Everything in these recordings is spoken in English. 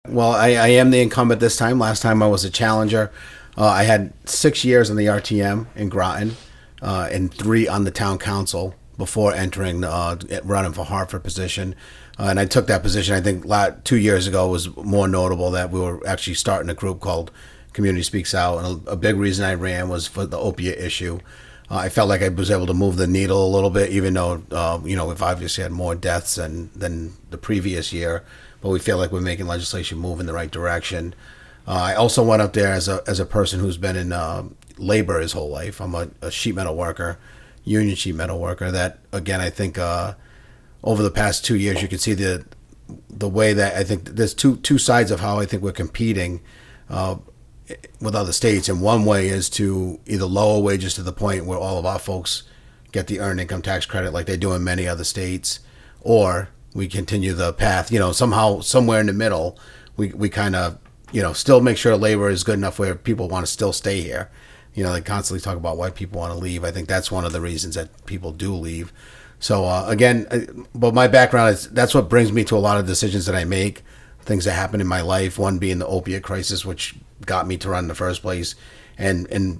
Well, I am the incumbent this time. Last time I was a challenger. I had 6 years on the RTM in Groton and 3 on the town council before entering running for Hartford position. And I took that position. I think 2 years ago was more notable that we were actually starting a group called Community Speaks Out. And a big reason I ran was for the opiate issue. I felt like I was able to move the needle a little bit, even though we've obviously had more deaths than the previous year. But we feel like we're making legislation move in the right direction. I also went up there as a person who's been in labor his whole life. I'm a sheet metal worker, union sheet metal worker. That again, I think over the past 2 years, you can see the way that I think there's two sides of how I think we're competing with other states. And one way is to either lower wages to the point where all of our folks get the earned income tax credit like they do in many other states, or we continue the path, somehow, somewhere in the middle, we kind of, still make sure labor is good enough where people want to still stay here. They constantly talk about why people want to leave. I think that's one of the reasons that people do leave. So, but my background is that's what brings me to a lot of decisions that I make, things that happen in my life, one being the opiate crisis, which got me to run in the first place. And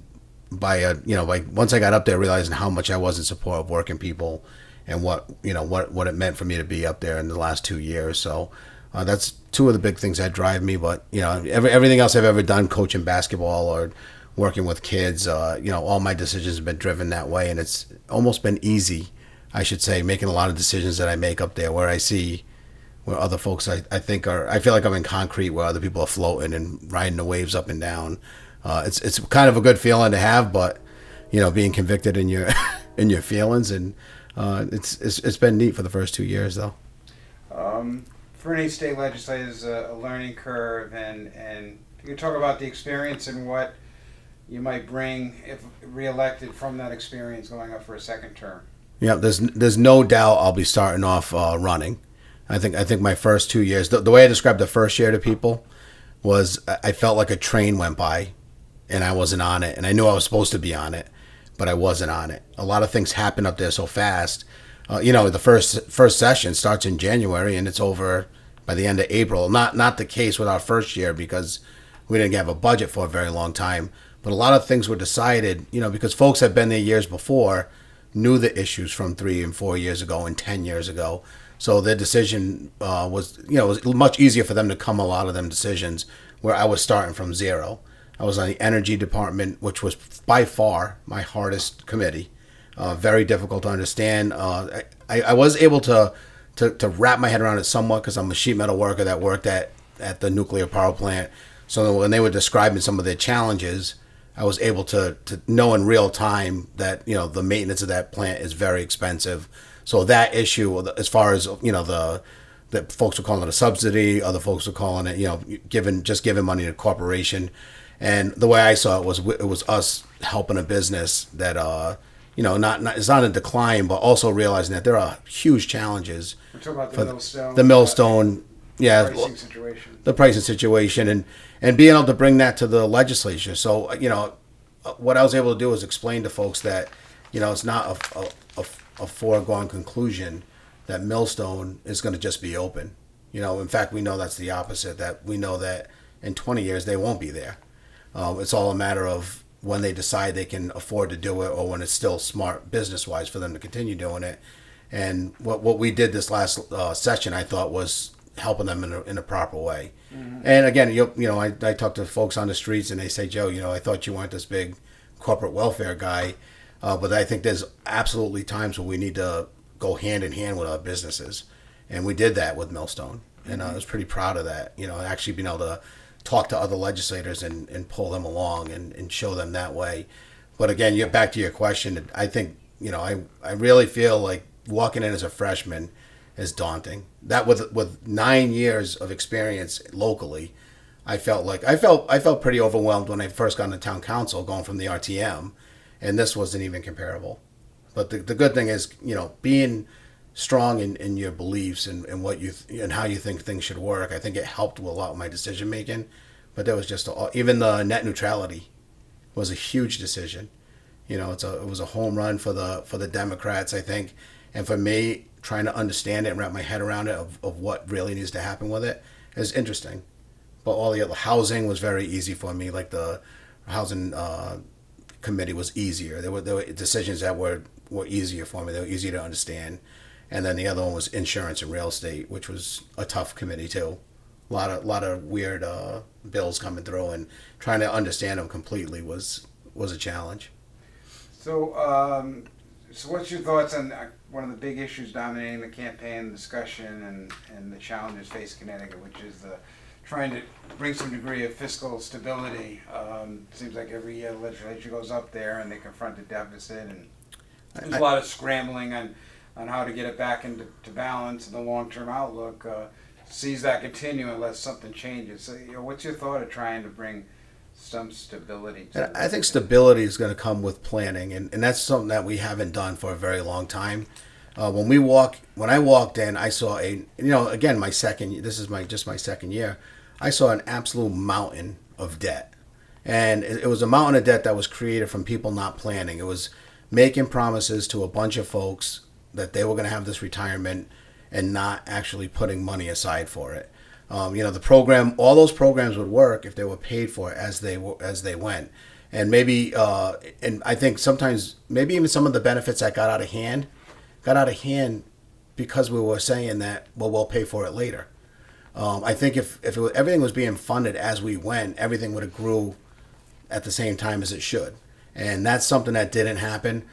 by once I got up there, realizing how much I was in support of working people and what it meant for me to be up there in the last 2 years. So that's two of the big things that drive me. But everything else I've ever done, coaching basketball or working with kids, all my decisions have been driven that way, and it's almost been easy, I should say, making a lot of decisions that I make up there where I see where other folks I feel like I'm in concrete where other people are floating and riding the waves up and down. It's kind of a good feeling to have, but being convicted in your in your feelings, and it's been neat for the first 2 years though. For any state legislators, a learning curve, and you can talk about the experience and what you might bring if reelected from that experience going up for a second term. Yeah, there's no doubt I'll be starting off running. I think my first 2 years, the way I described the first year to people was I felt like a train went by and I wasn't on it, and I knew I was supposed to be on it, but I wasn't on it. A lot of things happen up there so fast. The first session starts in January and it's over by the end of April. Not the case with our first year because we didn't have a budget for a very long time. But a lot of things were decided, because folks had been there years before, knew the issues from 3 and 4 years ago and 10 years ago. So their decision was much easier for them to come. A lot of them decisions where I was starting from zero. I was on the energy department, which was by far my hardest committee. Very difficult to understand. I was able to wrap my head around it somewhat because I'm a sheet metal worker that worked at the nuclear power plant. So when they were describing some of their challenges, I was able to know in real time that the maintenance of that plant is very expensive. So that issue, as far as the folks were calling it a subsidy, other folks were calling it giving money to a corporation, and the way I saw it was us helping a business that it's not a decline, but also realizing that there are huge challenges. We're talking about the millstone. The millstone, yeah, pricing situation. The pricing situation, and being able to bring that to the legislature. So what I was able to do is explain to folks that it's not a foregone conclusion that millstone is going to just be open. In fact, we know that's the opposite. That we know that in 20 years they won't be there. It's all a matter of when they decide they can afford to do it, or when it's still smart business-wise for them to continue doing it. And what we did this last session, I thought, was helping them in a proper way. Mm-hmm. And again, I talk to folks on the streets, and they say, Joe, I thought you weren't this big corporate welfare guy, but I think there's absolutely times where we need to go hand in hand with our businesses, and we did that with Millstone, and I was pretty proud of that. Actually being able to talk to other legislators and pull them along and show them that way. But again, you get back to your question. I think I really feel like walking in as a freshman is daunting. That with 9 years of experience locally, I felt pretty overwhelmed when I first got into town council, going from the RTM, and this wasn't even comparable. But the good thing is, being strong in your beliefs and what and how you think things should work. I think it helped with a lot of my decision making. But there was just even the net neutrality was a huge decision. It was a home run for the Democrats, I think, and for me, trying to understand it and wrap my head around it of what really needs to happen with it is interesting. but all the other housing was very easy for me. Like the housing committee was easier. There were decisions that were easier for me. They were easier to understand. And then the other one was insurance and real estate, which was a tough committee too. A lot of weird bills coming through, and trying to understand them completely was a challenge. So, so what's your thoughts on one of the big issues dominating the campaign discussion and the challenges facing Connecticut, which is the trying to bring some degree of fiscal stability? Seems like every year the legislature goes up there and they confront the deficit, and there's a lot of scrambling on how to get it back into balance, and the long-term outlook sees that continue unless something changes. So, what's your thought of trying to bring some stability to And I think stability is going to come with planning, and that's something that we haven't done for a very long time. When I walked in, I saw again, this is my second year. I saw an absolute mountain of debt, and it was a mountain of debt that was created from people not planning. It was making promises to a bunch of folks that they were going to have this retirement and not actually putting money aside for it. The program, all those programs would work if they were paid for as they went, and maybe, and I think sometimes maybe even some of the benefits that got out of hand because we were saying that, well, we'll pay for it later. I think if everything was being funded as we went, everything would have grew at the same time as it should, and that's something that didn't happen.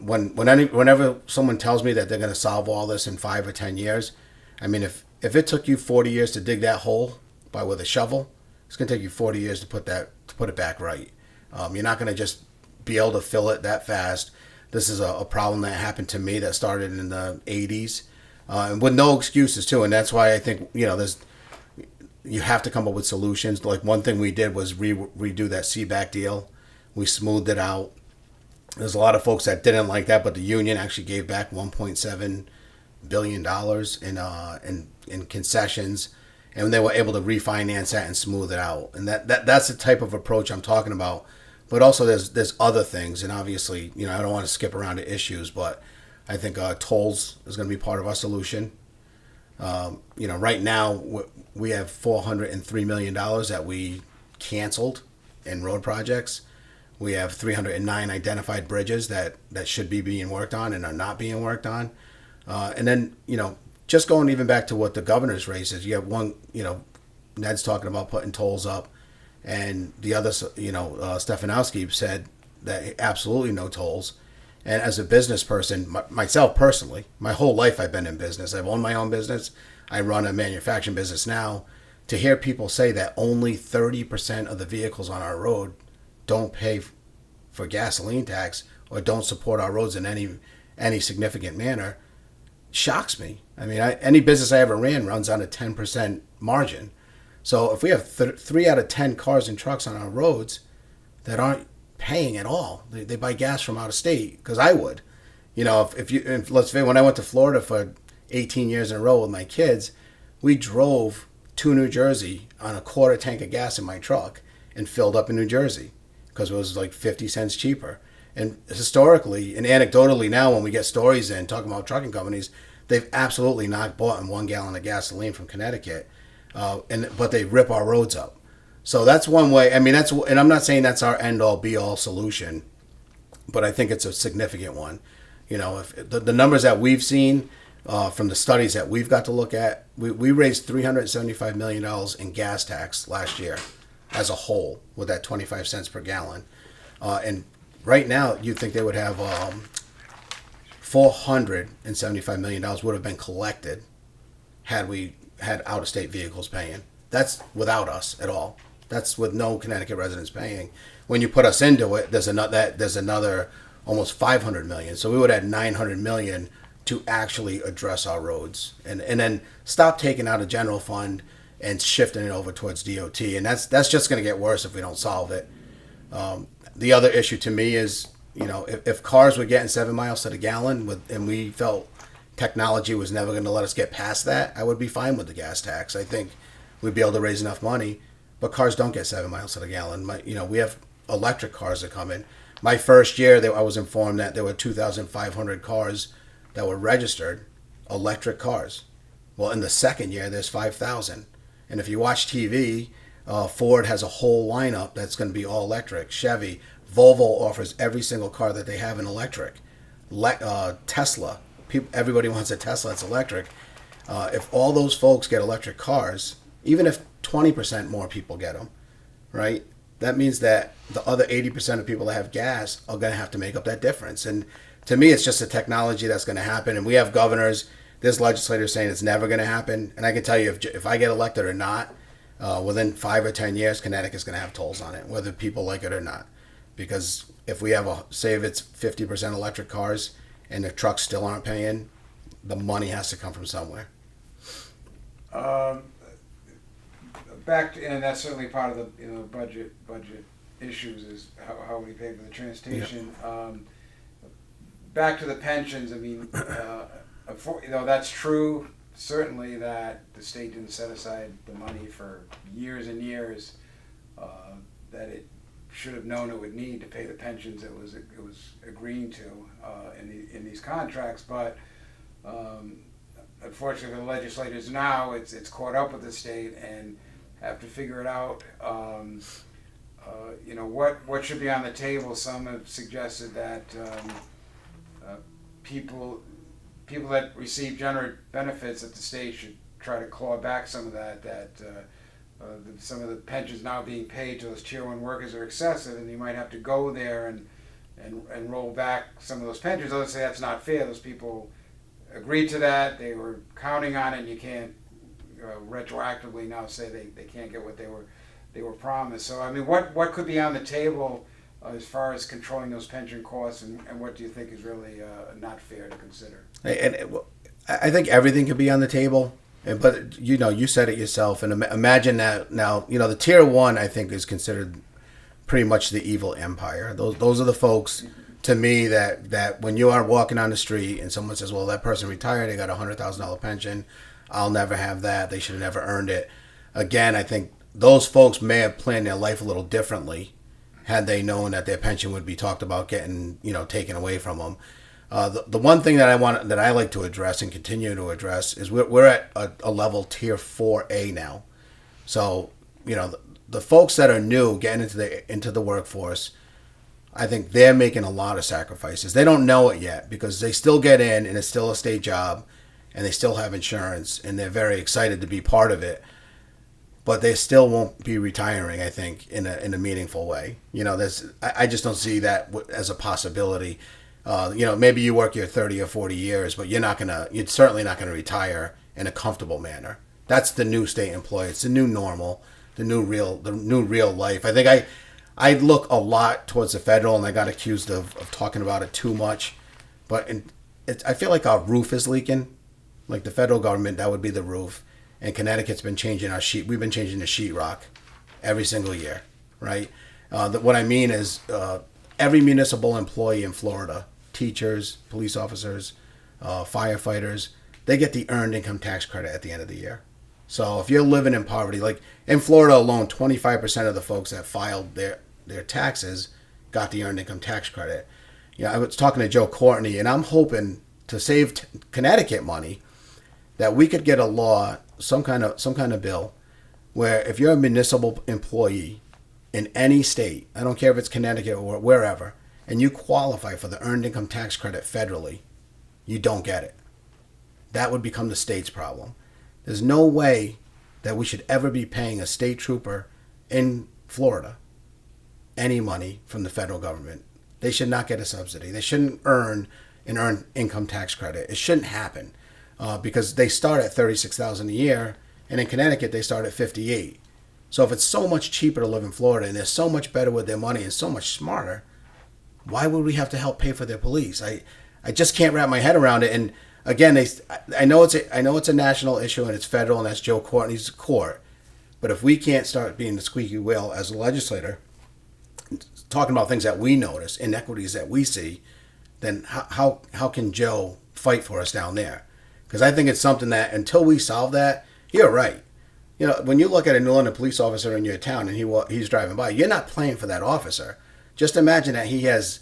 Whenever someone tells me that they're going to solve all this in 5 or 10 years, I mean, if it took you 40 years to dig that hole with a shovel, it's going to take you 40 years to put it back right. You're not going to just be able to fill it that fast. This is a problem that happened to me that started in the 80s, and with no excuses too. And that's why I think you have to come up with solutions. Like one thing we did was redo that CBAC deal. We smoothed it out. There's a lot of folks that didn't like that, but the union actually gave back $1.7 billion in concessions, and they were able to refinance that and smooth it out. And that's the type of approach I'm talking about. But also there's other things, and obviously, I don't want to skip around to issues, but I think tolls is going to be part of our solution. Right now we have $403 million that we canceled in road projects. We have 309 identified bridges that should be being worked on and are not being worked on. And then, just going even back to what the governor's race is, you have one, Ned's talking about putting tolls up, and the other, Stefanowski said that absolutely no tolls. And as a business person, myself personally, my whole life I've been in business. I've owned my own business. I run a manufacturing business now. To hear people say that only 30% of the vehicles on our road don't pay for gasoline tax or don't support our roads in any significant manner shocks me. I mean, any business I ever ran runs on a 10% margin. So if we have 3 out of 10 cars and trucks on our roads that aren't paying at all, they buy gas from out of state, because I would. If let's say when I went to Florida for 18 years in a row with my kids, we drove to New Jersey on a quarter tank of gas in my truck and filled up in New Jersey, because it was like 50 cents cheaper. And historically and anecdotally now, when we get stories in talking about trucking companies, they've absolutely not bought 1 gallon of gasoline from Connecticut, but they rip our roads up. So that's one way. I mean, and I'm not saying that's our end all be all solution, but I think it's a significant one. If the numbers that we've seen from the studies that we've got to look at, we raised $375 million in gas tax last year as a whole, with that 25 cents per gallon. And right now, you'd think they would have $475 million would have been collected had we had out-of-state vehicles paying. That's without us at all. That's with no Connecticut residents paying. When you put us into it, there's another almost 500 million. So we would add 900 million to actually address our roads, and then stop taking out a general fund and shifting it over towards DOT. And that's just going to get worse if we don't solve it. The other issue to me is, if cars were getting 7 miles to the gallon and we felt technology was never going to let us get past that, I would be fine with the gas tax. I think we'd be able to raise enough money, but cars don't get 7 miles to the gallon. We have electric cars that come in. My first year, I was informed that there were 2,500 cars that were registered electric cars. Well, in the second year, there's 5,000. And if you watch TV, Ford has a whole lineup that's going to be all electric. Chevy, Volvo offers every single car that they have in electric. Tesla, everybody wants a Tesla that's electric. If all those folks get electric cars, even if 20% more people get them, right? That means that the other 80% of people that have gas are going to have to make up that difference. And to me, it's just a technology that's going to happen. And we have governors, there's legislators saying it's never going to happen. And I can tell you, if I get elected or not, within 5 or 10 years, Connecticut's going to have tolls on it, whether people like it or not. Because if we have say if it's 50% electric cars and the trucks still aren't paying, the money has to come from somewhere. And that's certainly part of the budget issues is how we pay for the transportation. Yeah. Back to the pensions. I mean, that's true. Certainly, that the state didn't set aside the money for years and years that it should have known it would need to pay the pensions it was agreeing to in these contracts. But unfortunately, for the legislators now, it's caught up with the state and have to figure it out. What should be on the table. Some have suggested that people that receive general benefits at the state should try to claw back some of that. Some of the pensions now being paid to those Tier 1 workers are excessive, and you might have to go there and roll back some of those pensions. Others say that's not fair. Those people agreed to that. They were counting on it, and you can't retroactively now say they can't get what they were promised. So I mean, what could be on the table as far as controlling those pension costs, and what do you think is really not fair to consider? And I think everything could be on the table, but you said it yourself. And imagine that now. The Tier 1 I think is considered pretty much the evil empire. Those are the folks to me that when you are walking on the street and someone says, "Well, that person retired, they got $100,000 pension. I'll never have that. They should have never earned it." Again, I think those folks may have planned their life a little differently had they known that their pension would be talked about getting, taken away from them. The one thing that I like to address and continue to address is we're at a level Tier 4A now. So, the folks that are new getting into the workforce, I think they're making a lot of sacrifices. They don't know it yet because they still get in and it's still a state job and they still have insurance and they're very excited to be part of it. But they still won't be retiring, I think, in a meaningful way. I just don't see that as a possibility. Maybe you work your 30 or 40 years, but you're certainly not gonna retire in a comfortable manner. That's the new state employee. It's the new normal, the new real life. I think I look a lot towards the federal, and I got accused of talking about it too much. But I feel like our roof is leaking. Like the federal government, that would be the roof. And Connecticut's been changing we've been changing the sheetrock every single year, right? What I mean is every municipal employee in Florida, teachers, police officers, firefighters, they get the earned income tax credit at the end of the year. So if you're living in poverty, like in Florida alone, 25% of the folks that filed their taxes got the earned income tax credit. I was talking to Joe Courtney, and I'm hoping to save Connecticut money that we could get a law, some kind of bill, where if you're a municipal employee in any state, I don't care if it's Connecticut or wherever, and you qualify for the earned income tax credit federally, you don't get it. That would become the state's problem. There's no way that we should ever be paying a state trooper in Florida any money from the federal government. They should not get a subsidy. They shouldn't earn an earned income tax credit. It shouldn't happen. Because they start at $36,000 a year, and in Connecticut they start at $58,000. So if it's so much cheaper to live in Florida and they're so much better with their money and so much smarter, why would we have to help pay for their police? I just can't wrap my head around it. And again, I know it's a national issue and it's federal, and that's Joe Courtney's court. But if we can't start being the squeaky wheel as a legislator, talking about things that we notice, inequities that we see, then how can Joe fight for us down there? Because I think it's something that until we solve that, you're right. When you look at a New London police officer in your town and he's driving by, you're not playing for that officer. Just imagine that he has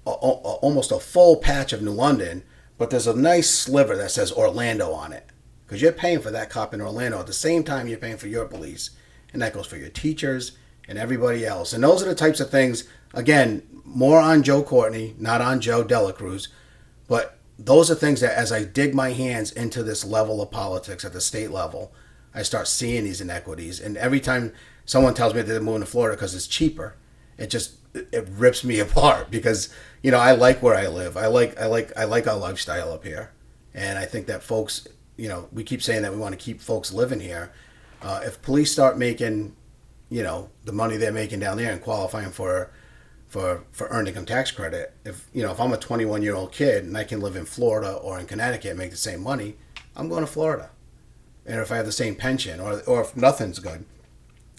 almost a full patch of New London, but there's a nice sliver that says Orlando on it. because you're paying for that cop in Orlando at the same time you're paying for your police, and that goes for your teachers and everybody else. And those are the types of things, again, more on Joe Courtney, not on Joe Dela Cruz, but those are things that as I dig my hands into this level of politics at the state level, I start seeing these inequities. And every time someone tells me that they're moving to Florida because it's cheaper, it rips me apart, because I like where I live. I like our lifestyle up here, and I think that folks, we keep saying that we want to keep folks living here. If police start making, the money they're making down there and qualifying for earned income tax credit, if I'm a 21-year-old kid and I can live in Florida or in Connecticut and make the same money, I'm going to Florida. And if I have the same pension, or if nothing's good,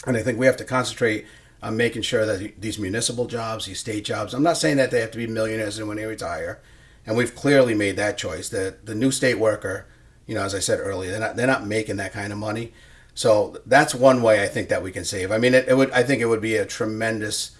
and I think we have to concentrate on making sure that these municipal jobs, these state jobs, I'm not saying that they have to be millionaires when they retire, and we've clearly made that choice. The new state worker, as I said earlier, they're not making that kind of money. So that's one way I think that we can save. I mean, I think it would be a tremendous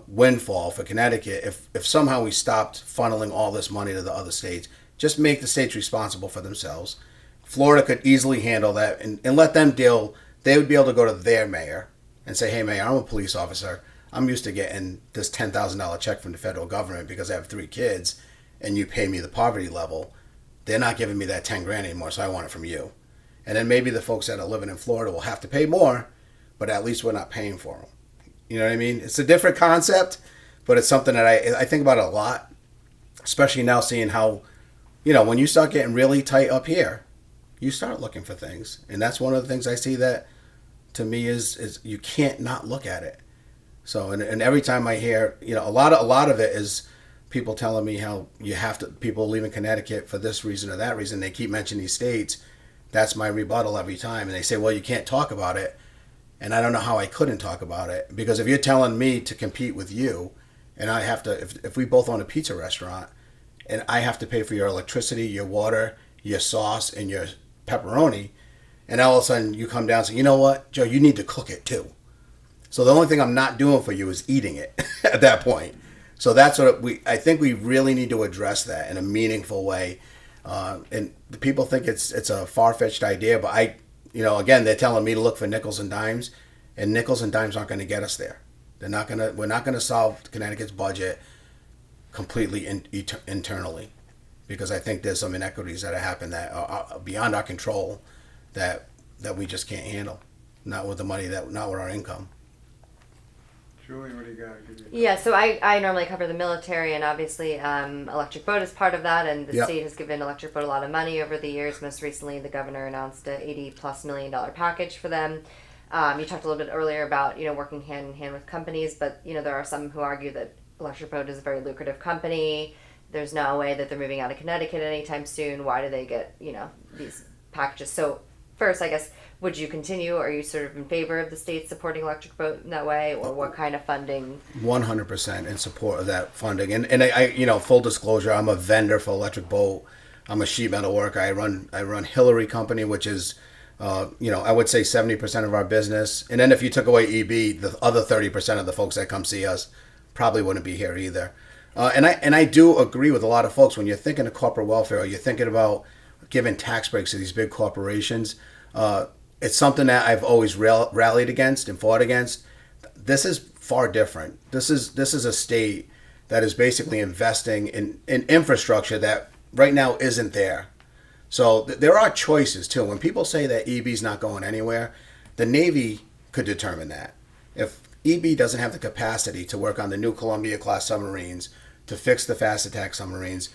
windfall for Connecticut if somehow we stopped funneling all this money to the other states. Just make the states responsible for themselves. Florida could easily handle that and let them deal. They would be able to go to their mayor and say, hey, mayor, I'm a police officer. I'm used to getting this $10,000 check from the federal government because I have 3 kids and you pay me the poverty level. They're not giving me that 10 grand anymore, so I want it from you. And then maybe the folks that are living in Florida will have to pay more, but at least we're not paying for them. You know what I mean? It's a different concept, but it's something that I think about a lot, especially now seeing how, when you start getting really tight up here, you start looking for things. And that's one of the things I see that, to me, is you can't not look at it. So, and every time I hear, a lot of it is people telling me how people leaving Connecticut for this reason or that reason. They keep mentioning these states. That's my rebuttal every time. And they say, well, you can't talk about it. And I don't know how I couldn't talk about it, because if you're telling me to compete with you, and I have to, if we both own a pizza restaurant, and I have to pay for your electricity, your water, your sauce, and your pepperoni, and all of a sudden you come down and say, you know what, Joe, you need to cook it too. So the only thing I'm not doing for you is eating it at that point. So that's what I think we really need to address that in a meaningful way. And the people think it's a far-fetched idea, but again, they're telling me to look for nickels and dimes, and nickels and dimes aren't going to get us there. We're not going to solve Connecticut's budget completely internally, because I think there's some inequities that have happened that are beyond our control that we just can't handle. Not with the money, not with our income. Julie, what do you got? Yeah, so I normally cover the military, and obviously Electric Boat is part of that, and the state has given Electric Boat a lot of money over the years. Most recently, the governor announced a $80+ million package for them. You talked a little bit earlier about working hand in hand with companies, but there are some who argue that Electric Boat is a very lucrative company. There's no way that they're moving out of Connecticut anytime soon. Why do they get these packages? So first, I guess, would you continue? Are you sort of in favor of the state supporting Electric Boat in that way, or what kind of funding? 100% in support of that funding. And I full disclosure, I'm a vendor for Electric Boat. I'm a sheet metal worker. I run Hillary Company, which is, I would say 70% of our business. And then if you took away EB, the other 30% of the folks that come see us probably wouldn't be here either. And I do agree with a lot of folks, when you're thinking of corporate welfare, or you're thinking about giving tax breaks to these big corporations, it's something that I've always rallied against and fought against. This is far different. This is a state that is basically investing in infrastructure that right now isn't there. So there are choices too. When people say that EB's not going anywhere, the Navy could determine that. If EB doesn't have the capacity to work on the new Columbia-class submarines, to fix the fast attack submarines,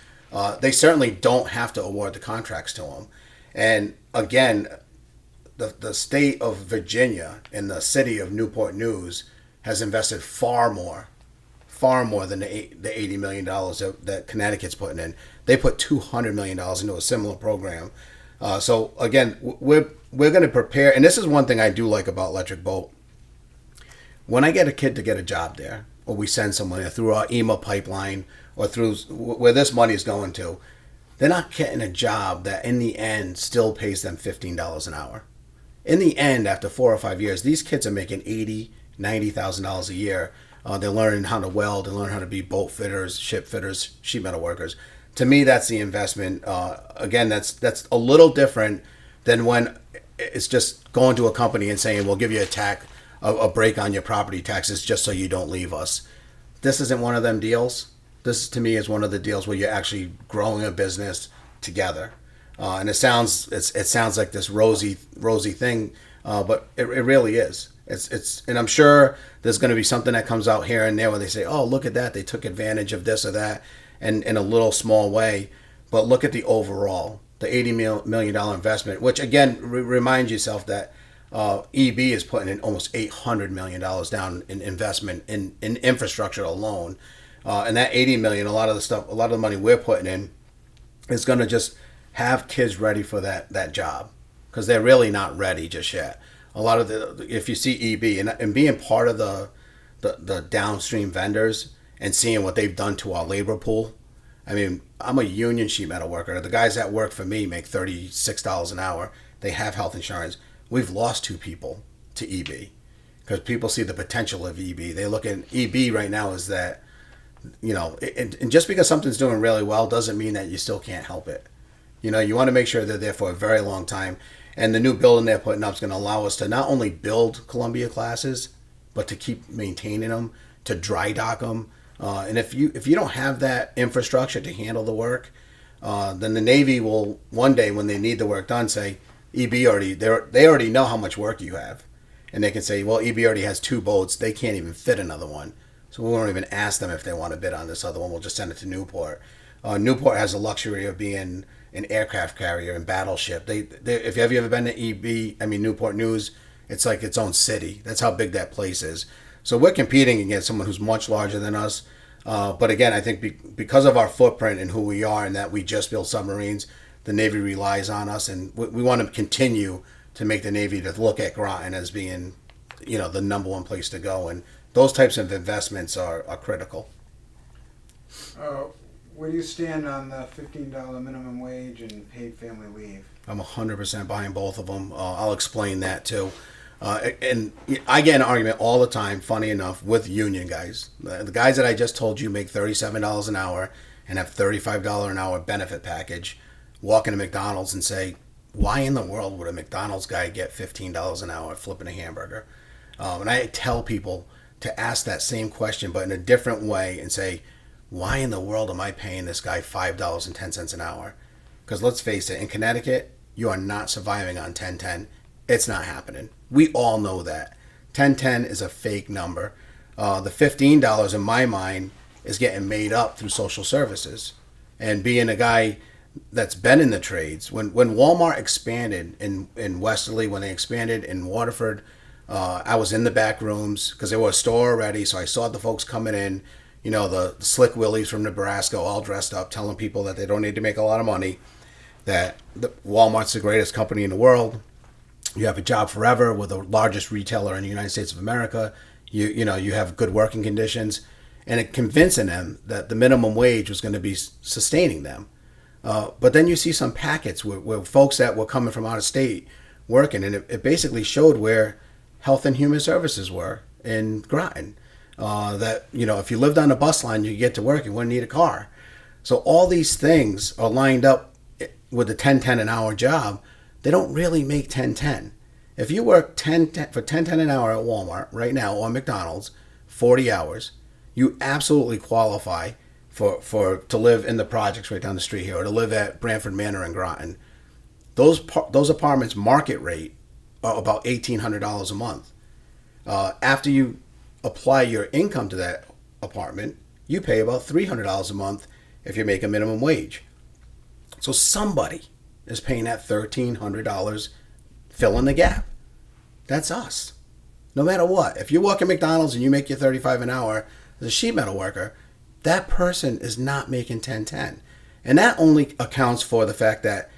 they certainly don't have to award the contracts to them. And again, the state of Virginia and the city of Newport News has invested far more than the $80 million that Connecticut's putting in. They put $200 million into a similar program. So again, we're going to prepare, and this is one thing I do like about Electric Boat. When I get a kid to get a job there, or we send someone through our EMA pipeline, or through where this money is going to, they're not getting a job that in the end still pays them $15 an hour. In the end, after 4 or 5 years, these kids are making $80,000, $90,000 a year. They're learning how to weld, they learn how to be boat fitters, ship fitters, sheet metal workers. To me, that's the investment. Again, that's a little different than when it's just going to a company and saying, we'll give you a break on your property taxes just so you don't leave us. This isn't one of them deals. This, to me, is one of the deals where you're actually growing a business together. And it sounds like this rosy thing, but it really is. And I'm sure there's going to be something that comes out here and there where they say, oh, look at that, they took advantage of this or that, and in a little small way. But look at the overall, the $80 million investment, which again reminds yourself that EB is putting in almost $800 million down in investment in infrastructure alone, and that $80 million, a lot of the money we're putting in, is going to just have kids ready for that job, because they're really not ready just yet. A lot of if you see EB and being part of the downstream vendors and seeing what they've done to our labor pool. I mean, I'm a union sheet metal worker. The guys that work for me make $36 an hour. They have health insurance. We've lost 2 people to EB because people see the potential of EB. They look at EB right now as that, and just because something's doing really well doesn't mean that you still can't help it. You want to make sure they're there for a very long time. And the new building they're putting up is going to allow us to not only build Columbia classes, but to keep maintaining them, to dry dock them. And if you don't have that infrastructure to handle the work, then the Navy will one day, when they need the work done, say, EB they already know how much work you have, and they can say, well, EB already has 2 boats, they can't even fit another one, so we won't even ask them if they want to bid on this other one. We'll just send it to Newport. Newport has the luxury of being an aircraft carrier and battleship. If have you ever been to Newport News, it's like its own city. That's how big that place is. So we're competing against someone who's much larger than us. But again, I think because of our footprint and who we are, and that we just build submarines, the Navy relies on us, and we want to continue to make the Navy to look at Groton as being, the number one place to go. And those types of investments are critical. Where do you stand on the $15 minimum wage and paid family leave? I'm 100% behind both of them. I'll explain that too. And I get an argument all the time, funny enough, with union guys. The guys that I just told you make $37 an hour and have $35 an hour benefit package, walk into McDonald's and say, why in the world would a McDonald's guy get $15 an hour flipping a hamburger? And I tell people to ask that same question, but in a different way, and say, why in the world am I paying this guy $5.10 an hour? Because let's face it, in Connecticut, you are not surviving on 1010. It's not happening. We all know that. 1010 is a fake number. The $15 in my mind is getting made up through social services. And being a guy that's been in the trades, when Walmart expanded in Westerly, when they expanded in Waterford, I was in the back rooms because they were a store already. So I saw the folks coming in, the slick willies from Nebraska, all dressed up, telling people that they don't need to make a lot of money, that Walmart's the greatest company in the world. You have a job forever with the largest retailer in the United States of America. You have good working conditions, and it convincing them that the minimum wage was going to be sustaining them. But then you see some packets where folks that were coming from out of state working, and it basically showed where Health and Human Services were in Groton. That if you lived on a bus line, you could get to work. You wouldn't need a car. So all these things are lined up with the 1010 an hour job. They don't really make 1010. If you work 1010 an hour at Walmart right now or McDonald's, 40 hours, you absolutely qualify to live in the projects right down the street here, or to live at Branford Manor in Groton. Those apartments market rate are about $1,800 a month. After you apply your income to that apartment, you pay about $300 a month if you make a minimum wage. So somebody is paying that $1,300, filling the gap. That's us. No matter what. If you work at McDonald's and you make your $35 an hour as a sheet metal worker, that person is not making 1010. And that only accounts for the fact that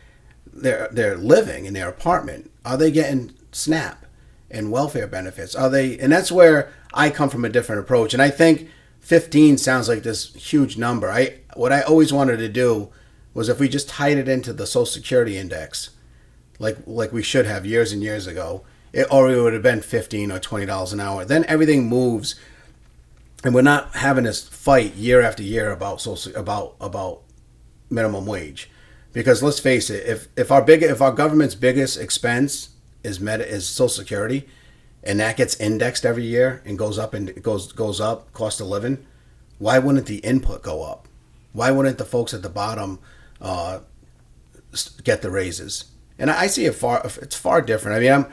they're living in their apartment. Are they getting SNAP and welfare benefits? And that's where I come from a different approach. And I think 15 sounds like this huge number. What I always wanted to do was, if we just tied it into the Social Security index, like we should have years and years ago, it already would have been $15 or $20 an hour. Then everything moves, and we're not having this fight year after year about minimum wage. Because let's face it, if our government's biggest expense is Social Security, and that gets indexed every year and goes up and goes up cost of living, why wouldn't the input go up? Why wouldn't the folks at the bottom get the raises? And I see it's far different. I mean,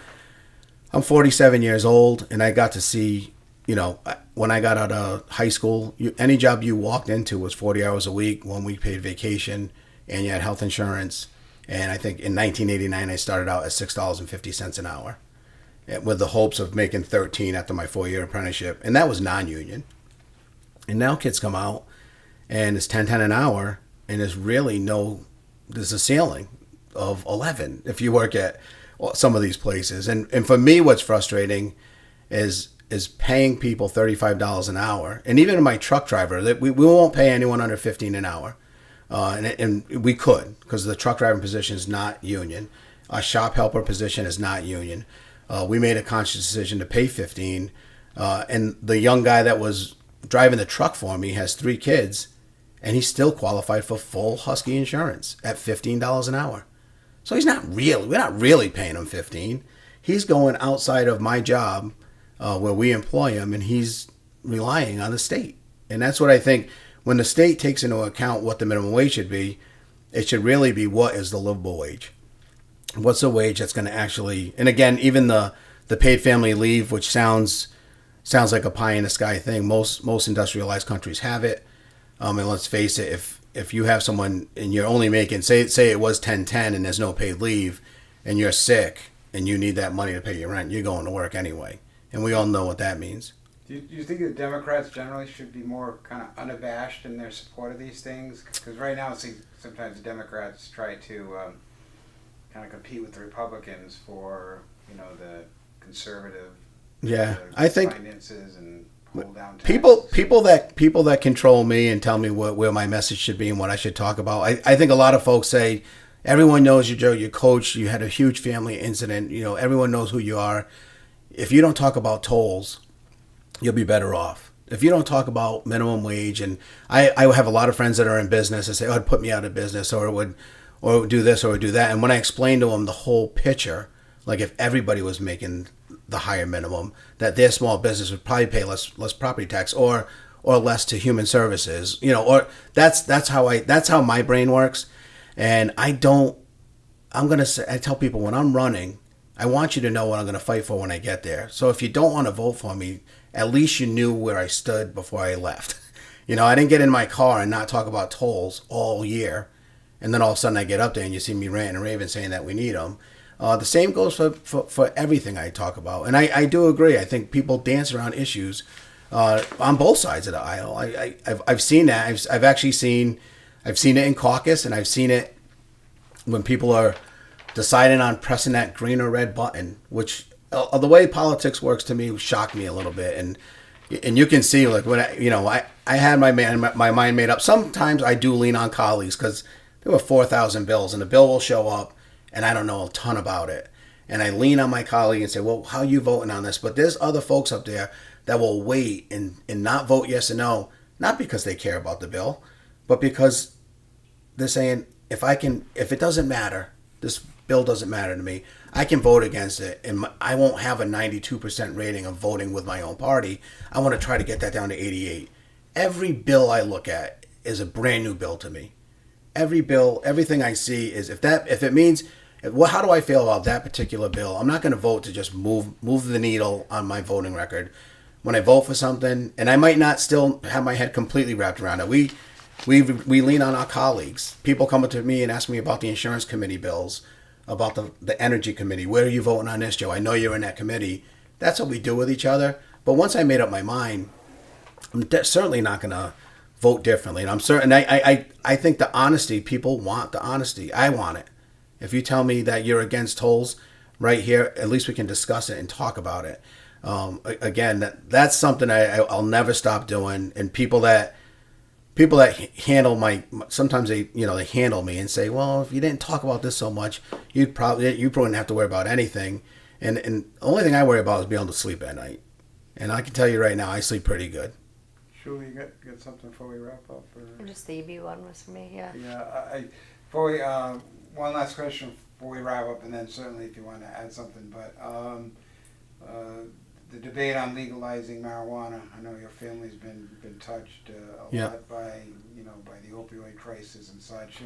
I'm 47 years old, and I got to see, when I got out of high school, any job you walked into was 40 hours a week, 1 week paid vacation, and you had health insurance. And I think in 1989, I started out at $6.50 an hour, with the hopes of making 13 after my 4-year apprenticeship, and that was non-union. And now kids come out, and it's 10 an hour, and there's a ceiling of 11 if you work at some of these places. And for me, what's frustrating is paying people $35 an hour. And even my truck driver, we won't pay anyone under 15 an hour. And we could, because the truck driving position is not union. Our shop helper position is not union. We made a conscious decision to pay 15. And the young guy that was driving the truck for me has 3 kids, and he's still qualified for full Husky insurance at $15 an hour. So we're not really paying him 15. He's going outside of my job where we employ him, and he's relying on the state. And that's what I think, when the state takes into account what the minimum wage should be, it should really be, what is the livable wage? What's the wage that's going to actually, and again, even the paid family leave, which sounds like a pie in the sky thing. Most industrialized countries have it. And let's face it, if you have someone and you're only making, say it was 10.10 and there's no paid leave, and you're sick and you need that money to pay your rent, you're going to work anyway. And we all know what that means. Do you think the Democrats generally should be more kind of unabashed in their support of these things? Because right now, sometimes the Democrats try to kind of compete with the Republicans for, the conservative I think finances and hold down taxes. people that control me and tell me where my message should be and what I should talk about. I think a lot of folks say, everyone knows you, Joe. You're coach. You had a huge family incident. Everyone knows who you are. If you don't talk about tolls, you'll be better off. If you don't talk about minimum wage, and I have a lot of friends that are in business that say, "Oh, it'd put me out of business," or it would do this or do that. And when I explain to them the whole picture, like if everybody was making the higher minimum, that their small business would probably pay less property tax or less to human services, or that's how my brain works. And I tell people, when I'm running, I want you to know what I'm going to fight for when I get there. So if you don't want to vote for me, at least you knew where I stood before I left. I didn't get in my car and not talk about tolls all year, and then all of a sudden I get up there and you see me ranting and raving saying that we need them. The same goes for everything I talk about. And I do agree. I think people dance around issues on both sides of the aisle. I've seen that. I've actually seen it in caucus, and I've seen it when people are deciding on pressing that green or red button, which the way politics works to me shocked me a little bit. And you can see, like, when I had my mind made up. Sometimes I do lean on colleagues, because there were 4,000 bills, and the bill will show up, and I don't know a ton about it. And I lean on my colleague and say, well, how are you voting on this? But there's other folks up there that will wait and not vote yes or no, not because they care about the bill, but because they're saying, if it doesn't matter, this bill doesn't matter to me, I can vote against it, and I won't have a 92% rating of voting with my own party. I want to try to get that down to 88. Every bill I look at is a brand new bill to me. Every bill, everything I see is, if it means, how do I feel about that particular bill? I'm not going to vote to just move the needle on my voting record. When I vote for something, and I might not still have my head completely wrapped around it, we lean on our colleagues. People come up to me and ask me about the insurance committee bills, about the energy committee. Where are you voting on this, Joe? I know you're in that committee. That's what we do with each other. But once I made up my mind, I'm certainly not going to vote differently. And I'm certain, I think the honesty, people want the honesty. I want it. If you tell me that you're against tolls right here, at least we can discuss it and talk about it. Again, that's something I'll never stop doing. And people that handle sometimes they handle me and say, well, if you didn't talk about this so much, you probably wouldn't have to worry about anything. And the only thing I worry about is being able to sleep at night. And I can tell you right now, I sleep pretty good. Julie, you got something before we wrap up? Or? Just the EB one was for me, yeah. Yeah, Before we, one last question before we wrap up, and then certainly if you want to add something, but the debate on legalizing marijuana. I know your family's been touched a Yeah. lot by by the opioid crisis and such.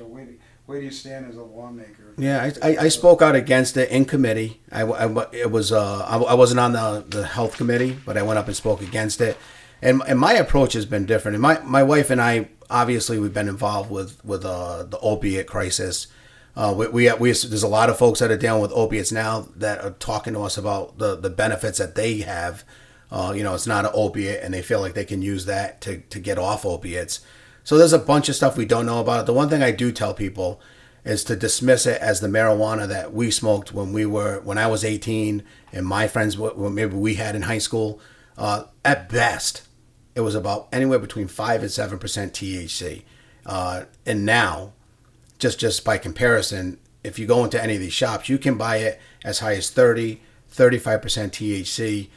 Where do you stand as a lawmaker? Yeah, I spoke out against it in committee. I wasn't on the health committee, but I went up and spoke against it. And my approach has been different. And my wife and I, obviously, we've been involved with the opiate crisis. There's a lot of folks that are dealing with opiates now that are talking to us about the benefits that they have. It's not an opiate, and they feel like they can use that to get off opiates. So there's a bunch of stuff we don't know about it. The one thing I do tell people is to dismiss it as the marijuana that we smoked when I was 18 and my friends maybe we had in high school. At best, it was about anywhere between 5 and 7% THC. And now, just by comparison, if you go into any of these shops, you can buy it as high as 30, 35% THC.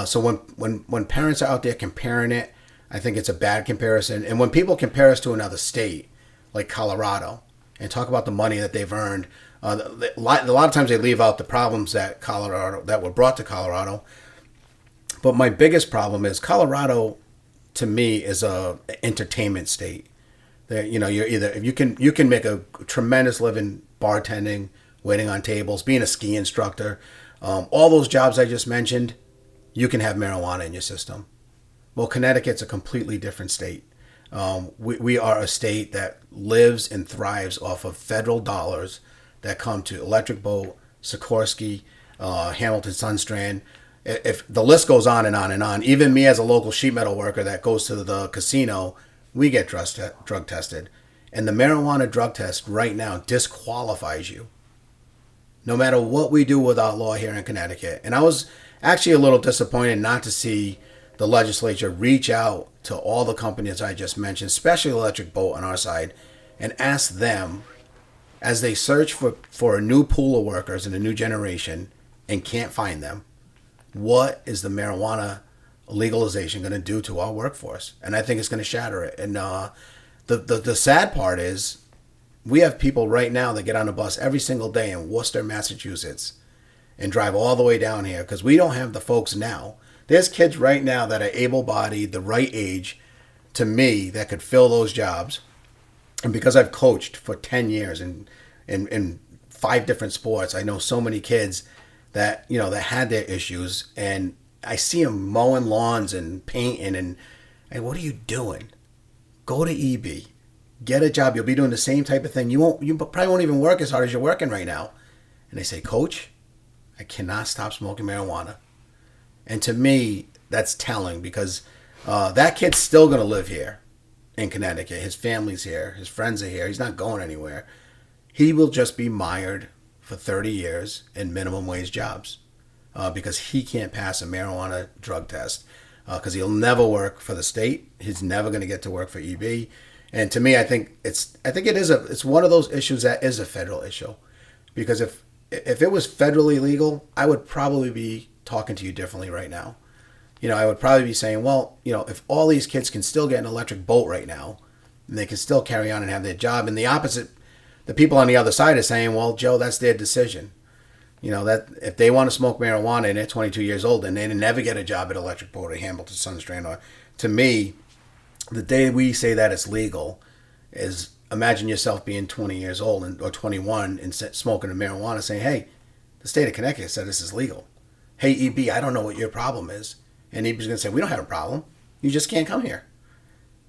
So when parents are out there comparing it, I think it's a bad comparison. And when people compare us to another state, like Colorado, and talk about the money that they've earned, a lot of times they leave out the problems that were brought to Colorado. But my biggest problem is Colorado, to me, is a entertainment state. You're either you can make a tremendous living bartending, waiting on tables, being a ski instructor, all those jobs I just mentioned. You can have marijuana in your system. Well, Connecticut's a completely different state. We are a state that lives and thrives off of federal dollars that come to Electric Boat, Sikorsky, Hamilton Sunstrand. If the list goes on and on and on, even me as a local sheet metal worker that goes to the casino, we get drug tested. And the marijuana drug test right now disqualifies you. No matter what we do with our law here in Connecticut. And I was actually a little disappointed not to see the legislature reach out to all the companies I just mentioned, especially Electric Boat on our side, and ask them, as they search for a new pool of workers in a new generation and can't find them, what is the marijuana legalization going to do to our workforce? And I think it's going to shatter it. And the sad part is we have people right now that get on a bus every single day in Worcester, Massachusetts, and drive all the way down here because we don't have the folks now. There's kids right now that are able-bodied, the right age, to me, that could fill those jobs. And because I've coached for 10 years in 5 different sports, I know so many kids that had their issues, and I see them mowing lawns and painting, and what are you doing? Go to EB, get a job. You'll be doing the same type of thing. You probably won't even work as hard as you're working right now. And they say, Coach, I cannot stop smoking marijuana. And to me, that's telling because that kid's still going to live here in Connecticut. His family's here. His friends are here. He's not going anywhere. He will just be mired for 30 years in minimum wage jobs because he can't pass a marijuana drug test because he'll never work for the state. He's never going to get to work for EB. And to me, I think it's one of those issues that is a federal issue because if it was federally legal, I would probably be talking to you differently right now. I would probably be saying, well, if all these kids can still get an electric boat right now, and they can still carry on and have their job, and the opposite, the people on the other side are saying, well, Joe, that's their decision. That if they want to smoke marijuana and they're 22 years old and they never get a job at Electric Boat or Hamilton Sunstrand, or to me, the day we say that it's legal is imagine yourself being 20 years old or 21 and smoking a marijuana saying, hey, the state of Connecticut said this is legal. Hey, EB, I don't know what your problem is. And EB's going to say, we don't have a problem. You just can't come here.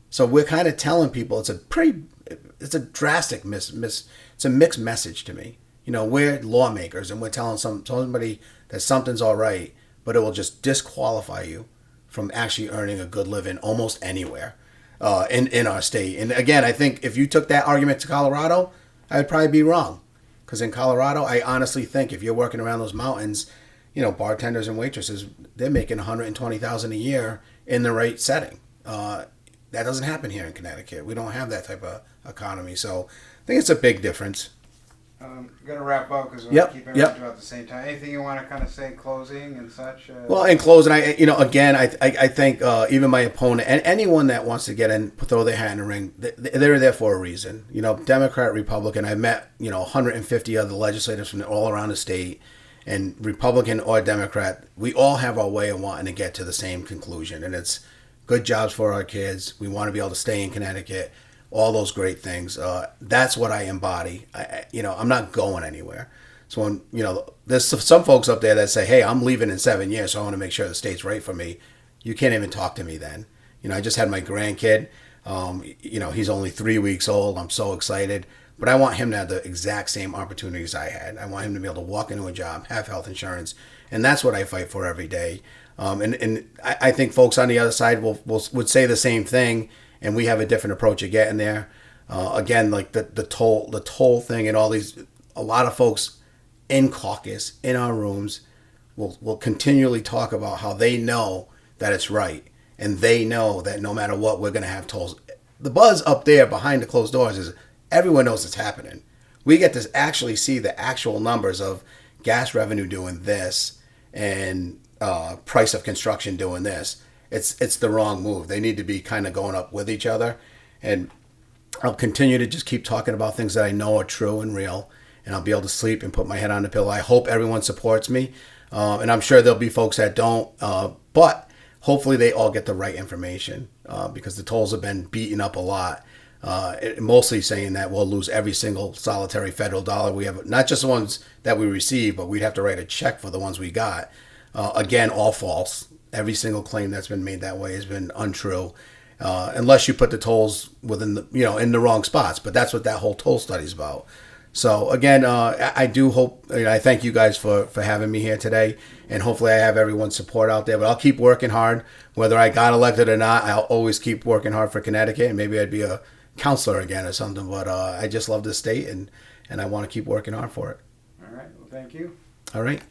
So we're kind of telling people it's a drastic it's a mixed message to me. We're lawmakers and we're telling somebody that something's all right, but it will just disqualify you from actually earning a good living almost anywhere in our state. And again, I think if you took that argument to Colorado, I would probably be wrong. Because in Colorado, I honestly think if you're working around those mountains, bartenders and waitresses, they're making $120,000 a year in the right setting. That doesn't happen here in Connecticut. We don't have that type of economy. So I think it's a big difference. Got to wrap up because we're Yep, keeping yep. everyone to at the same time. Anything you want to kind of say, closing and such? Well, in closing, again, I think even my opponent and anyone that wants to get in, throw their hat in the ring, they're there for a reason. Democrat, Republican. I met 150 other legislators from all around the state, and Republican or Democrat, we all have our way of wanting to get to the same conclusion, and it's good jobs for our kids. We want to be able to stay in Connecticut. All those great things. That's what I embody. I'm not going anywhere. So when, there's some folks up there that say, hey, I'm leaving in 7 years, so I want to make sure the state's right for me. You can't even talk to me then. I just had my grandkid. He's only 3 weeks old. I'm so excited. But I want him to have the exact same opportunities I had. I want him to be able to walk into a job, have health insurance. And that's what I fight for every day. And I think folks on the other side would say the same thing. And we have a different approach of getting there. Again, like the toll thing and all these, a lot of folks in caucus, in our rooms, will continually talk about how they know that it's right. And they know that no matter what, we're going to have tolls. The buzz up there behind the closed doors is everyone knows it's happening. We get to actually see the actual numbers of gas revenue doing this and price of construction doing this. It's the wrong move. They need to be kind of going up with each other. And I'll continue to just keep talking about things that I know are true and real. And I'll be able to sleep and put my head on the pillow. I hope everyone supports me. And I'm sure there'll be folks that don't. But hopefully they all get the right information because the tolls have been beaten up a lot. Mostly saying that we'll lose every single solitary federal dollar we have. Not just the ones that we receive, but we'd have to write a check for the ones we got. Again, all false. Every single claim that's been made that way has been untrue, unless you put the tolls within in the wrong spots. But that's what that whole toll study is about. So again, I do hope. I thank you guys for having me here today, and hopefully I have everyone's support out there. But I'll keep working hard, whether I got elected or not. I'll always keep working hard for Connecticut, and maybe I'd be a counselor again or something. But I just love this state, and I want to keep working hard for it. All right. Well, thank you. All right.